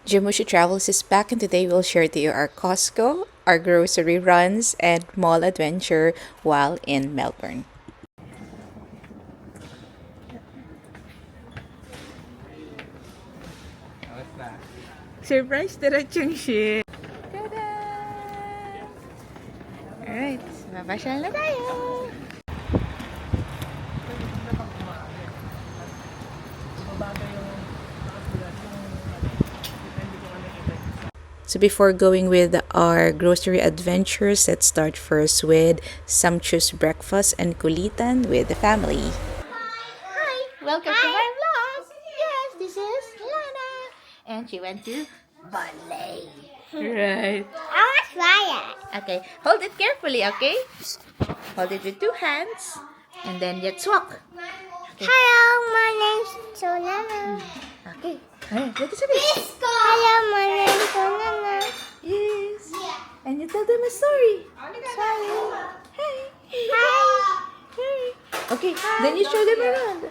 Jimushi Travels is back, and today we'll share to you our Costco, our grocery runs, and mall adventure while in Melbourne. Surprise diretsong shit! Tada! Alright, mapasyal na tayo! So before going with our grocery adventures, let's start first with sumptuous breakfast and kulitan with the family. Hi! Welcome to my vlog! Yes, this is Lana! And she went to ballet. Right. I want to try it. Okay, hold it carefully, okay? Hold it with two hands. And then let's walk. Hello, my name's Solana. Okay. Alright, let us have it. Hello, my name's Solana. Yes. And you tell them a story. Sorry. Hey. Hi. Hey. Okay, then you show them around.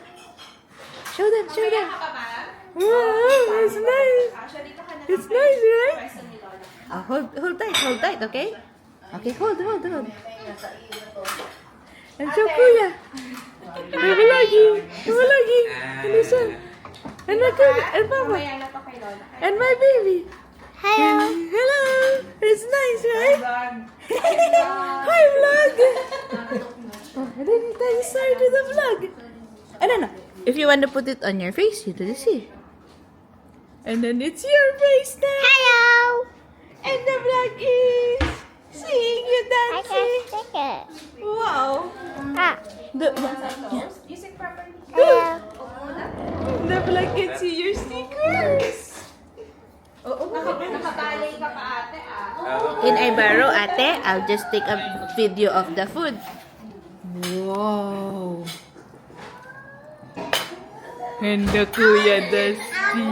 Show them. Wow, it's nice. It's nice, right? Hold tight, okay? Okay, hold. And show Kuya. Have lagi. And listen. And Papa. And my baby. Hello. It's nice, right? Hi, vlog. And then you tell the story to the vlog. No. If you want to put it on your face, you do this here. And then it's your face now. Hello. And the vlog is seeing you I dancing. can stick it. Wow. Ah. Yeah. Hello. The vlog can see your stickers. In Ibaro, ate, I'll just take a video of the food. Wow. And the Kuya Dusty.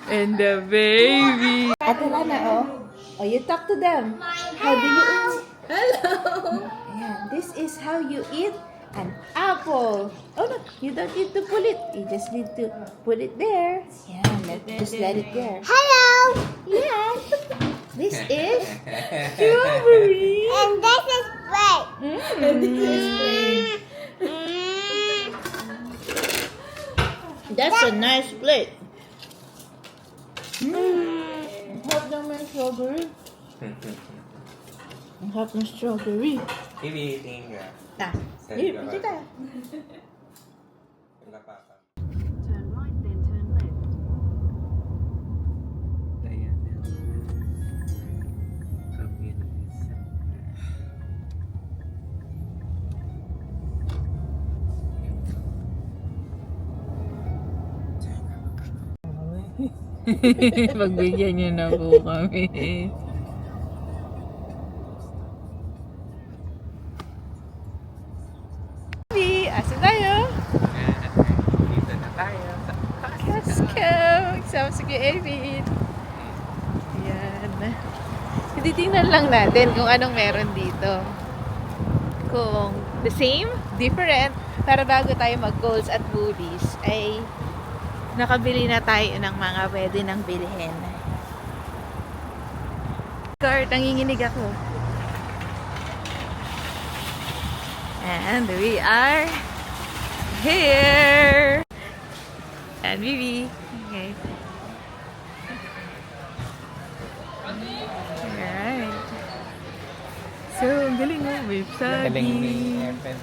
And the baby. Ate Lana, oh, you talk to them. How do you eat? Hello. Yeah, this is how you eat an apple. Oh no, you don't need to pull it. You just need to put it there. Yeah, just let it there. Hello. Yeah. This is strawberry. And this is bread. And this is plate. That's a nice plate. Ang hot naman strawberry. Ang hot ng strawberry. Ibiting ka. Here, picture tayo. Wala pa ka. Turn right, then turn left. Ayan. Communist. Pagbigyan niyo na po kami. Asan tayo? Dito na tayo. Costco! Kasama si Kuya Evan. Yan. Titingnan lang natin kung anong meron dito. Kung the same, different, para bago tayo mag-Coles at Woolies, ay nakabili na tayo ng mga pwede nang bilhin. Kurt, nanginginig ako. And we are here. And Vivi. Okay. Alright. So, ang galing mo. May Galing ni saging. Evan.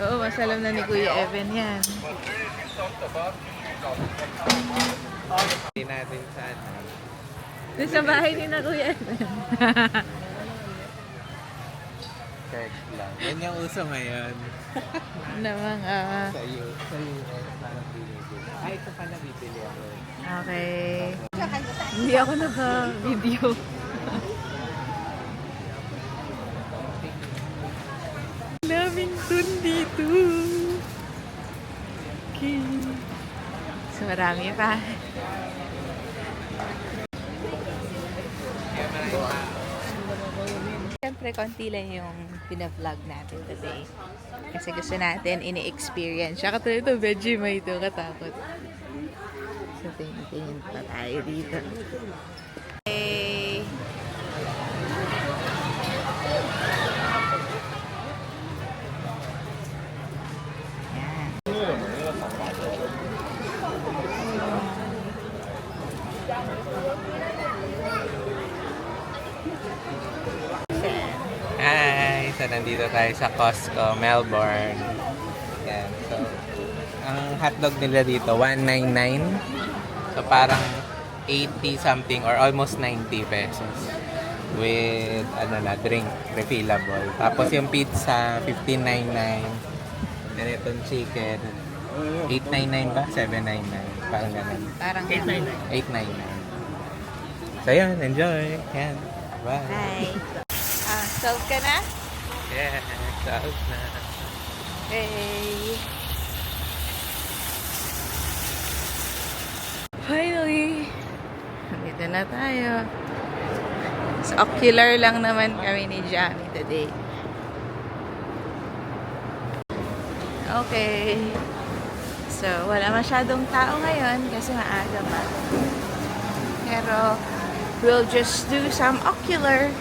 Oo, mas alam na ni Kuya Evan yan. Hindi natin saan. Doon sa bahay ni na Kuya Evan. Search lang. Yan yung uso ngayon. Na mga... Sa US, parang binibili. Ito pala bibili ako. Okay. Hindi ako naka-video. Daming dun dito. Okay. So marami pa. Siyempre, konti lang yung pinavlog natin today. Kasi gusto natin ini-experience. Siya katulad ito, Vegemite ito, katakot. So, tingin pa tayo dito. Hey! Hi! So, nandito tayo sa Costco, Melbourne. Yan. So, ang hotdog nila dito, $1.99. So, parang 80 something or almost 90 pesos. With, drink, refillable. Tapos yung pizza, $15.99. Then itong chicken, $8.99 ba? $7.99. Parang ganun. Parang $8.99. So, yun. Enjoy. Yan. Bye. Bye! Solve ka na? Yeah. Solve na. Hey! Finally! Dito na tayo. So, ocular lang naman kami ni Jamie today. Okay. So, wala masyadong tao ngayon kasi maaga pa. Pero, we'll just do some ocular.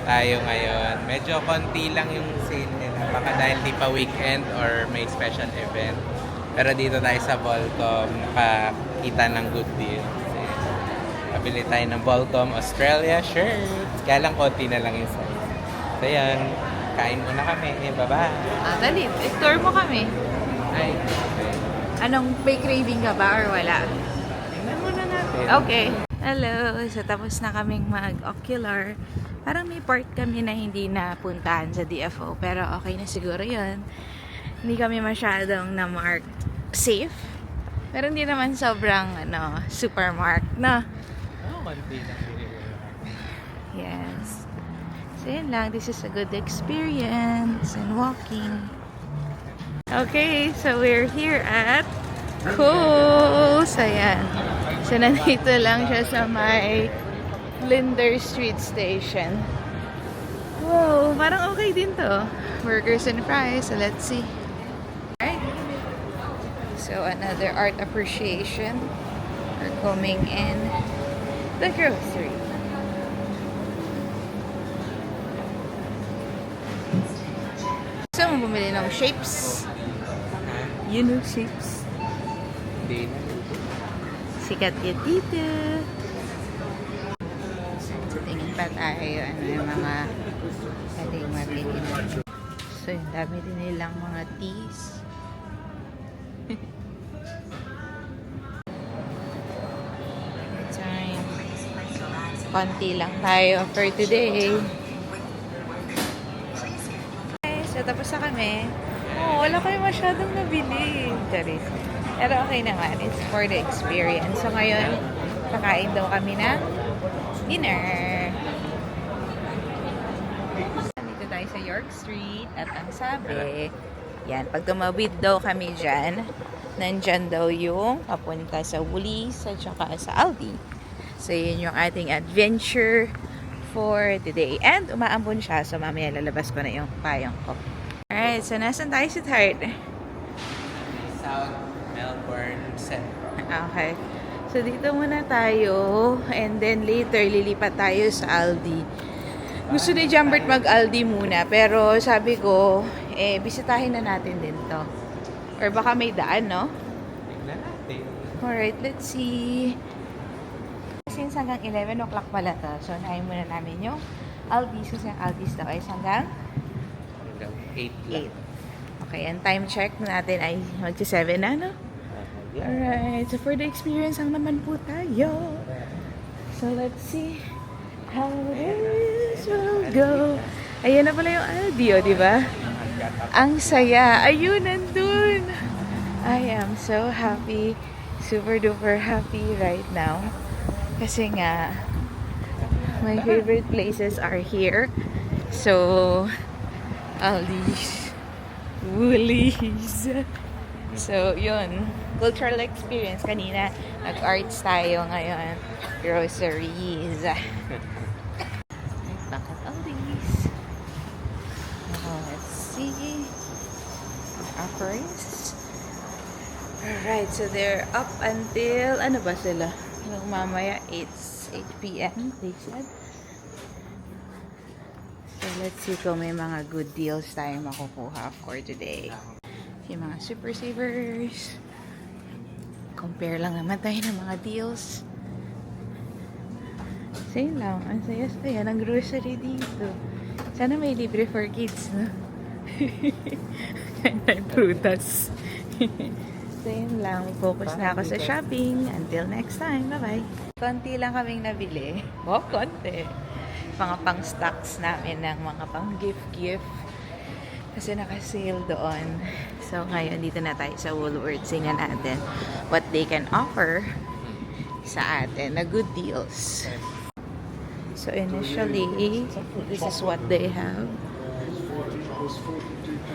Tayo ngayon. Medyo konti lang yung sale nila. Baka dahil di pa weekend or may special event. Pero dito tayo sa Volcom, nakakita ng good deal. Kasi pabili tayo ng Volcom Australia shirt. Kaya lang konti na lang yung size. So yan, kain muna kami. Bye-bye! Dali, tour mo kami. Ay, okay. Anong may craving ka ba or wala? Tingnan muna natin. Okay. Hello! So, tapos na kaming mag-ocular. Parang may part kami na hindi napuntahan sa DFO. Pero okay na siguro yun. Hindi kami masyadong na-mark safe. Pero hindi naman sobrang, super mark, no? Konti lang. Yes. So, yun lang. This is a good experience and walking. Okay, so we're here at Coles. Ayan. So, nandito lang siya sa may Flinders Street Station. Wow, parang okay din to. Burgers and fries. So, let's see. Alright. So, another art appreciation. We're coming in the grocery. So, bumili ng shapes. You know shapes. Hindi na. Sikat yan dito. So, tingin pa tayo. Ano yung mga pwedeng mabili na. So, yung dami din nilang mga teas. Time. Konti lang tayo for today. Okay, so tapos na kami. Oh, wala kayo masyadong nabili. Charis. Pero okay naman. It's for the experience. So ngayon, kakain daw kami ng dinner. Dito tayo sa York Street. At ang sabi, yan, pag tumawid daw kami dyan, nandyan daw yung papunta sa Woolies at saka sa Aldi. So yun yung ating adventure for today. And umaambon siya. So mamaya lalabas ko na yung payong ko. Alright, so nasan tayo sa Tart? South Melbourne Central. Okay. So, dito muna tayo. And then, later, lilipat tayo sa Aldi. Gusto ni Jambert mag-Aldi muna. Pero, sabi ko, bisitahin na natin din to. Or baka may daan, no? Tignan natin. Alright, let's see. Since hanggang 11 o'clock pala to. So, unahin muna namin yung Aldi. Kasi ang Aldi's daw ay hanggang 8 lang. 8. Okay, and time check natin ay magsi-7 na, no? Yeah. Alright, so for the experience lang naman po tayo. So let's see how this will go. Ayan na pala yung audio, di ba? Ang saya. Ayun, nandun. I am so happy. Super duper happy right now. Kasi nga, my favorite places are here. So, Aldi's, Woolies. So, yun. cultural experience. Kanina, nag-arts tayo ngayon. Groceries. Bakit all these? Let's see. Offers. Alright, so they're up until, ano ba sila? Mamaya, 8 p.m. they said. So, let's see kung may mga good deals tayo makukuha for today. Yung mga super savers. Compare lang naman tayo ng mga deals. Same lang. Ang saya-saya ng grocery dito. Sana may libre for kids, no? May prutas. So, yun lang. Focus na ako sa shopping. Until next time. Bye-bye. Konti lang kaming nabili. Oh, konti. Mga pang-stocks namin ng mga pang-gift-gift. Kasi naka-sale doon. So, ngayon dito na tayo sa Woolworths. Tingnan natin what they can offer sa atin na good deals. So, initially, this is what they have.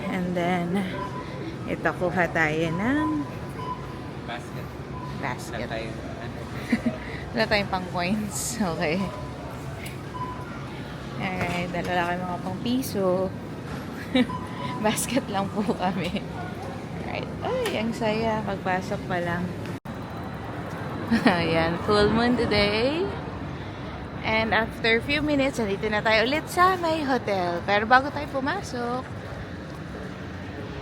And then, ito kuha tayo ng basket. Wala tayong pang coins. Okay. Alright, dala kayo mga pang piso. Basket lang po kami. Alright. Ay, ang saya. Pagpasok pa lang. Ayan, full moon today. And after a few minutes, nandito na tayo ulit sa may hotel. Pero bago tayo pumasok,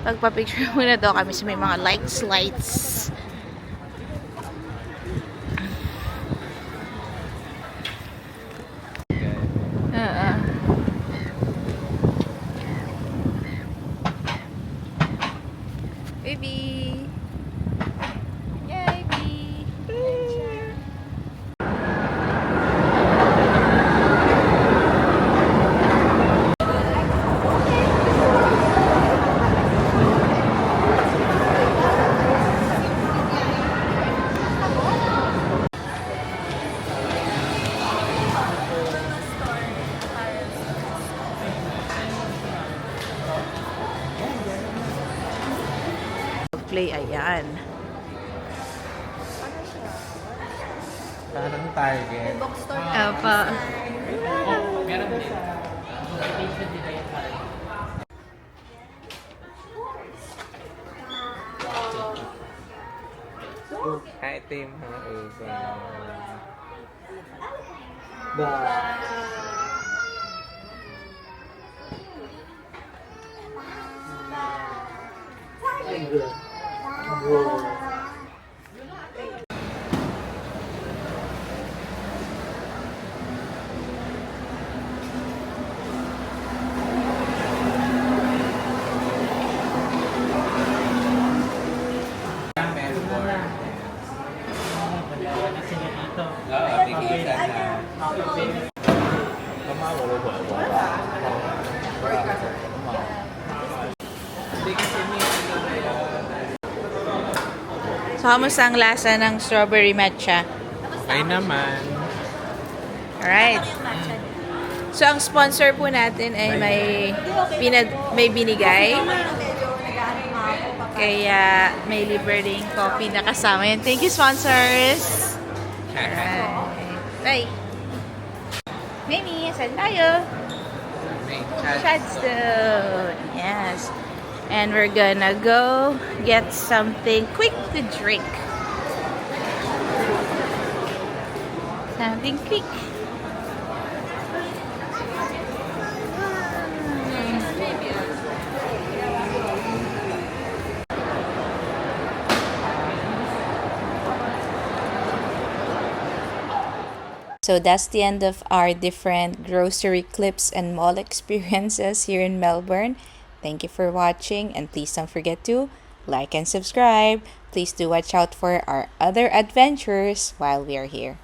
pagpa-picture muna daw kami sa may mga lights. Baby! Yay, baby! Play, ayan. Parang Target. Apa. Ito yung mga uso. So, kamusta ang lasa ng strawberry matcha? Ay naman. Alright. So, ang sponsor po natin ay may binigay. Kaya may libre ring coffee na kasama yan. Thank you, sponsors! Alright. Bye! Mimi, saan tayo? Chadstone. Yes. And we're gonna go get something quick to drink. Something quick. So that's the end of our different grocery clips and mall experiences here in Melbourne. Thank you for watching, and please don't forget to like and subscribe. Please do watch out for our other adventures while we are here.